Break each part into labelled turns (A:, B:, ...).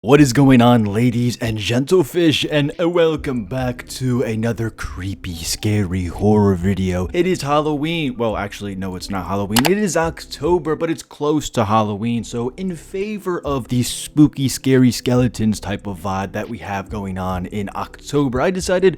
A: What is going on, ladies and gentlefish, and welcome back to another creepy, scary horror video. It is Halloween. Well, actually, no, it's not Halloween. It is October, but it's close to Halloween. So in favor of the spooky, scary skeletons type of vibe that we have going on in October, I decided,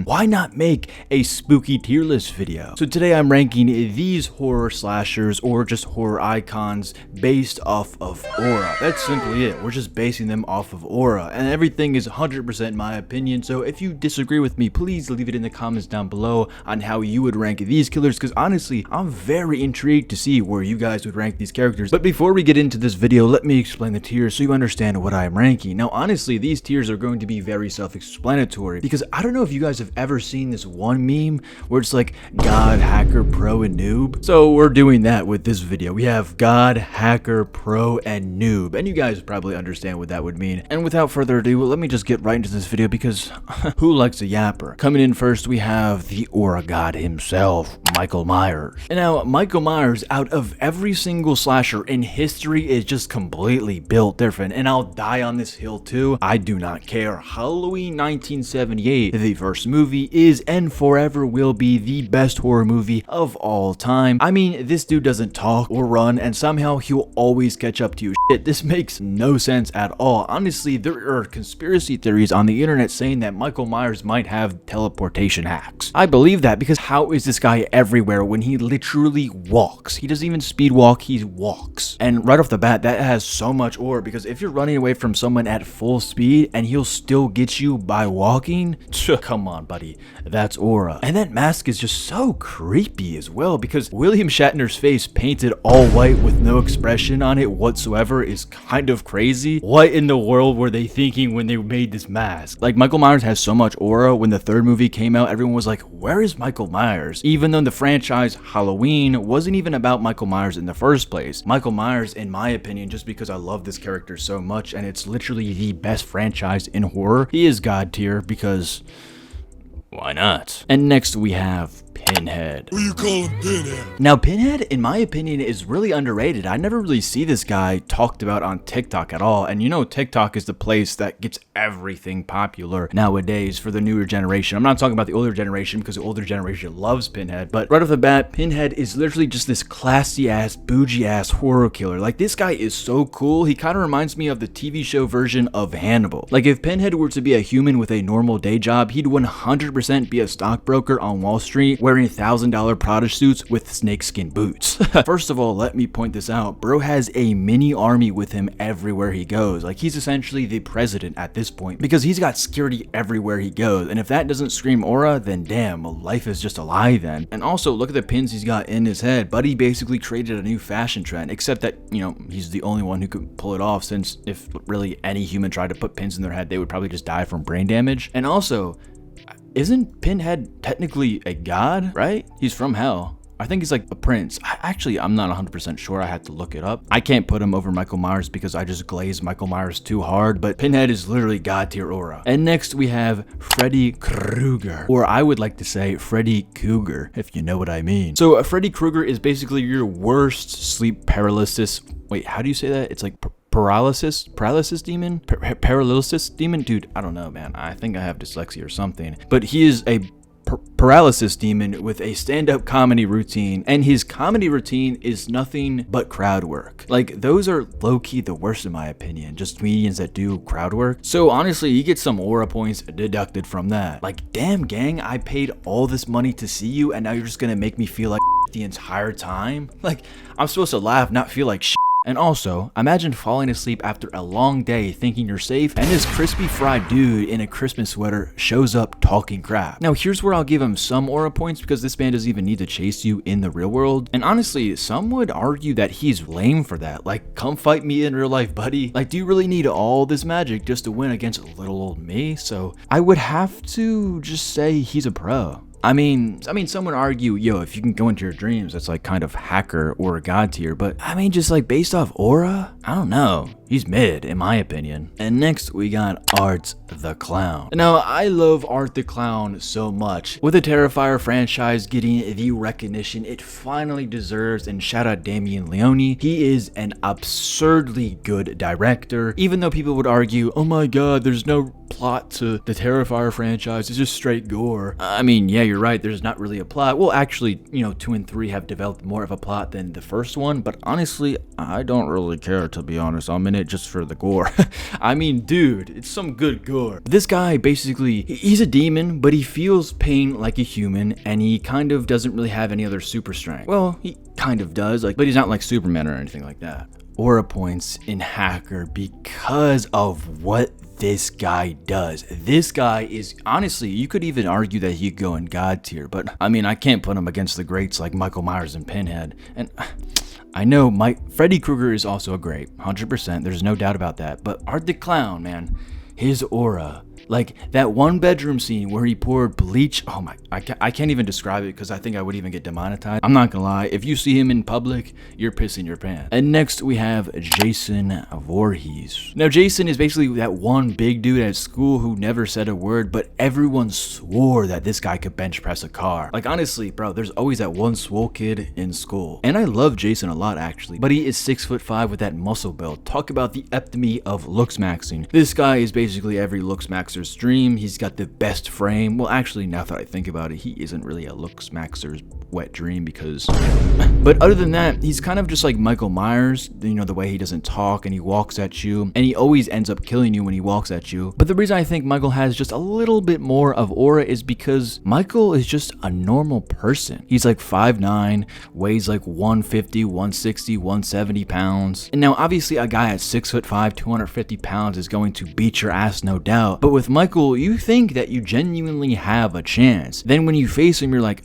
A: why not make a spooky tier list video? So today I'm ranking these horror slashers or just horror icons based off of aura. That's simply it. We're just basing them off of aura, and everything is 100% my opinion. So if you disagree with me, please leave it in the comments down below on how you would rank these killers, because honestly I'm very intrigued to see where you guys would rank these characters. But before we get into this video, let me explain the tiers so you understand what I am ranking. Now honestly, these tiers are going to be very self-explanatory, because I don't know if you guys have ever seen this one meme where it's like God, Hacker, Pro, and Noob. So we're doing that with this video. We have God, Hacker, Pro, and Noob, and you guys probably understand what that would mean. And without further ado, let me just get right into this video, because who likes a yapper? Coming in first, we have the aura god himself, Michael Myers. And now, Michael Myers, out of every single slasher in history, is just completely built different, and I'll die on this hill too. I do not care. Halloween 1978, the first movie, is and forever will be the best horror movie of all time. I mean, this dude doesn't talk or run, and somehow he'll always catch up to you. Shit, this makes no sense at all. Honestly, there are conspiracy theories on the internet saying that Michael Myers might have teleportation hacks. I believe that, because how is this guy everywhere when he literally walks? He doesn't even speed walk, he walks. And right off the bat, that has so much aura, because if you're running away from someone at full speed and he'll still get you by walking, come on buddy, that's aura. And that mask is just so creepy as well, because William Shatner's face painted all white with no expression on it whatsoever is kind of crazy. What in the world were they thinking when they made this mask? Like, Michael Myers has so much aura. When the third movie came out, everyone was like, where is Michael Myers? Even though the franchise Halloween wasn't even about Michael Myers in the first place. Michael Myers, in my opinion, just because I love this character so much and it's literally the best franchise in horror, he is god tier, because why not? And next we have Pinhead.
B: Who you calling Pinhead?
A: Now, Pinhead, in my opinion, is really underrated. I never really see this guy talked about on TikTok at all. And you know, TikTok is the place that gets everything popular nowadays for the newer generation. I'm not talking about the older generation, because the older generation loves Pinhead. But right off the bat, Pinhead is literally just this classy ass, bougie ass horror killer. Like, this guy is so cool. He kind of reminds me of the TV show version of Hannibal. Like, if Pinhead were to be a human with a normal day job, he'd 100% be a stockbroker on Wall Street, wearing $1,000 Prada suits with snakeskin boots. First of all, let me point this out. Bro has a mini army with him everywhere he goes. Like, he's essentially the president at this point, because he's got security everywhere he goes. And if that doesn't scream aura, then damn, life is just a lie then. And also, look at the pins he's got in his head. Buddy basically created a new fashion trend, except that, you know, he's the only one who could pull it off, since if really any human tried to put pins in their head, they would probably just die from brain damage. And also, isn't Pinhead technically a god, right? He's from hell. I think he's like a prince. I'm not 100% sure. I had to look it up. I can't put him over Michael Myers because I just glazed Michael Myers too hard, but Pinhead is literally god tier aura. And next we have Freddy Krueger, or I would like to say Freddy Cougar, if you know what I mean. So Freddy Krueger is basically your worst sleep paralysis. Wait, how do you say that? It's like paralysis demon, paralysis demon, dude. I don't know, man. I think I have dyslexia or something. But he is a paralysis demon with a stand-up comedy routine, and his comedy routine is nothing but crowd work. Like, those are low-key the worst in my opinion, just comedians that do crowd work. So honestly, you get some aura points deducted from that. Like, damn gang, I paid all this money to see you, and now you're just gonna make me feel like the entire time? Like, I'm supposed to laugh, not feel like shit. And also, imagine falling asleep after a long day thinking you're safe, and this crispy fried dude in a Christmas sweater shows up talking crap. Now here's where I'll give him some aura points, because this man doesn't even need to chase you in the real world. And honestly, some would argue that he's lame for that. Like, come fight me in real life, buddy. Like, do you really need all this magic just to win against little old me? So I would have to just say he's a pro. I mean, some would argue, yo, if you can go into your dreams, that's like kind of hacker or god tier. But I mean, just like based off aura, I don't know. He's mid, in my opinion. And next, we got Art the Clown. Now, I love Art the Clown so much. With the Terrifier franchise getting the recognition it finally deserves, and shout out Damien Leone, he is an absurdly good director. Even though people would argue, oh my god, there's no plot to the Terrifier franchise, it's just straight gore. I mean, yeah, you're right, there's not really a plot. Well, actually, 2 and 3 have developed more of a plot than the first one, but honestly, I don't really care, to be honest. I'm in it just for the gore. I mean, dude, it's some good gore. This guy, basically, he's a demon, but he feels pain like a human, and he kind of doesn't really have any other super strength. Well, he kind of does, but he's not like Superman or anything like that. Aura points in Hacker because of what this guy does. This guy is, honestly, you could even argue that he could go in god tier, but I mean, I can't put him against the greats like Michael Myers and Pinhead. And I know Freddy Krueger is also a great, 100%, there's no doubt about that, but Art the Clown, man, his aura, like that one bedroom scene where he poured bleach, oh my, I can't even describe it because I think I would even get demonetized. I'm not gonna lie, if you see him in public, you're pissing your pants. And next we have Jason Voorhees. Now Jason is basically that one big dude at school who never said a word, but everyone swore that this guy could bench press a car. Like honestly, bro, there's always that one swole kid in school. And I love Jason a lot actually, but he is 6'5" with that muscle build. Talk about the epitome of looks maxing. This guy is basically every looks maxer's dream. He's got the best frame. Well, actually, now that I think about it, he isn't really a looks maxer's wet dream because but other than that, he's kind of just like Michael Myers, the way he doesn't talk and he walks at you and he always ends up killing you when he walks at you. But the reason I think Michael has just a little bit more of aura is because Michael is just a normal person. He's like 5'9", weighs like 150, 160, 170 pounds. And now obviously a guy at 6'5", 250 pounds is going to beat your ass, no doubt. But with Michael, you think that you genuinely have a chance. Then when you face him, you're like,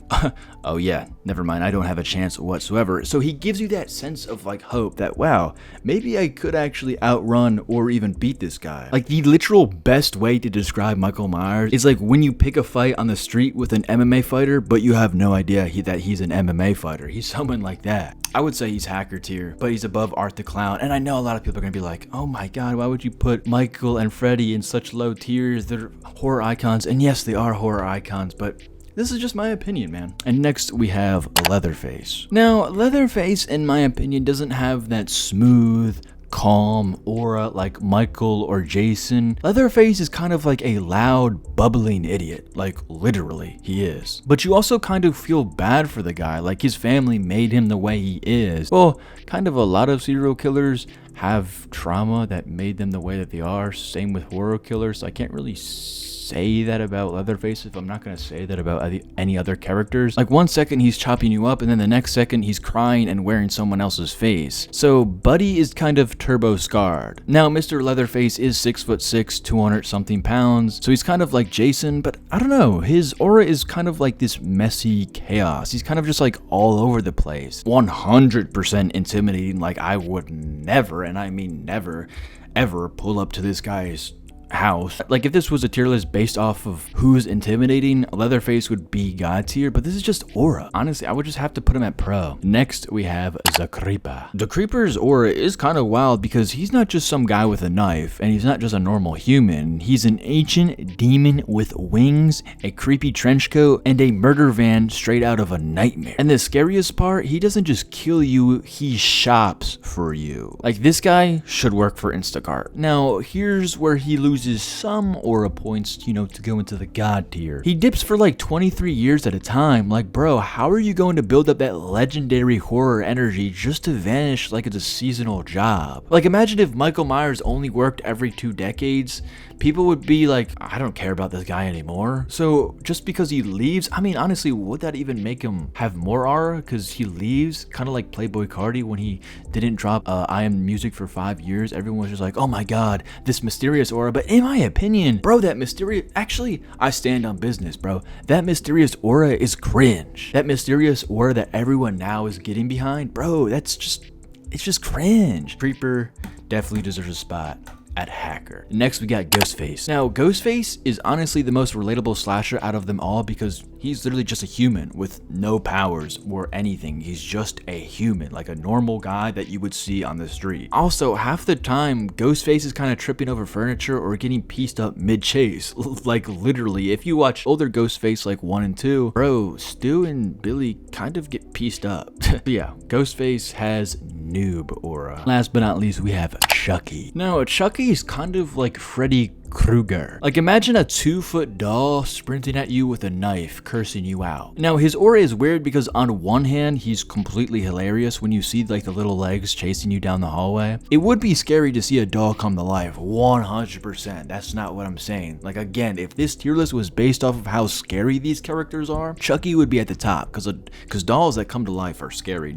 A: oh yeah, never mind, I don't have a chance whatsoever. So he gives you that sense of like hope that, wow, maybe I could actually outrun or even beat this guy. Like the literal best way to describe Michael Myers is like when you pick a fight on the street with an MMA fighter, but you have no idea that he's an MMA fighter. He's someone like that. I would say he's hacker tier, but he's above Art the Clown. And I know a lot of people are gonna be like, oh my god, why would you put Michael and Freddy in such low tiers? They're horror icons. And yes, they are horror icons, but this is just my opinion, man. And next we have Leatherface. Now, Leatherface, in my opinion, doesn't have that smooth, calm aura like Michael or Jason. Leatherface is kind of like a loud, bubbling idiot. Like, literally, he is. But you also kind of feel bad for the guy, like his family made him the way he is. Well, kind of a lot of serial killers have trauma that made them the way that they are. Same with horror killers. So I can't really say that about Leatherface if I'm not gonna say that about any other characters. Like 1 second he's chopping you up and then the next second he's crying and wearing someone else's face. So Buddy is kind of turbo scarred. Now Mr. Leatherface is 6'6", 200 something pounds, so he's kind of like Jason, but I don't know, his aura is kind of like this messy chaos. He's kind of just like all over the place. 100% intimidating. Like I would never, and I mean never, ever pull up to this guy's house. Like if this was a tier list based off of who's intimidating, Leatherface would be god tier, but this is just aura. Honestly, I would just have to put him at pro. Next we have the Creeper. The Creeper's aura is kind of wild because he's not just some guy with a knife, and he's not just a normal human. He's an ancient demon with wings, a creepy trench coat, and a murder van straight out of a nightmare. And the scariest part, he doesn't just kill you, he shops for you. Like this guy should work for Instacart. Now here's where he loses some aura points, to go into the god tier. He dips for like 23 years at a time. Like, bro, how are you going to build up that legendary horror energy just to vanish like it's a seasonal job? Like, imagine if Michael Myers only worked every 2 decades. People would be like, I don't care about this guy anymore. So just because he leaves, I mean, honestly, would that even make him have more aura? Because he leaves, kind of like Playboi Carti when he didn't drop I Am Music for 5 years. Everyone was just like, oh my god, this mysterious aura. But in my opinion, bro, that mysterious, actually, I stand on business, bro. That mysterious aura is cringe. That mysterious aura that everyone now is getting behind, bro, it's just cringe. Creeper definitely deserves a spot at hacker. Next we got Ghostface. Now Ghostface is honestly the most relatable slasher out of them all because He's literally just a human with no powers or anything. He's just a human, like a normal guy that you would see on the street. Also, half the time, Ghostface is kind of tripping over furniture or getting pieced up mid-chase. Like literally, if you watch older Ghostface like 1 and 2, bro, Stu and Billy kind of get pieced up. But yeah, Ghostface has noob aura. Last but not least, we have Chucky. Now, Chucky is kind of like Freddy Krueger. Like imagine a 2-foot doll sprinting at you with a knife, cursing you out. Now his aura is weird because on one hand, he's completely hilarious when you see like the little legs chasing you down the hallway. It would be scary to see a doll come to life, 100%. That's not what I'm saying. Like again, if this tier list was based off of how scary these characters are, Chucky would be at the top because dolls that come to life are scary,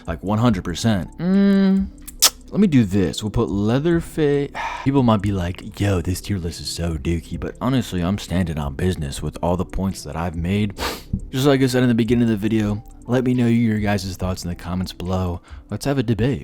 A: like 100%. Let me do this. We'll put Leatherface. People might be like, yo, this tier list is so dookie, but honestly, I'm standing on business with all the points that I've made. Just like I said in the beginning of the video, let me know your guys' thoughts in the comments below. Let's have a debate.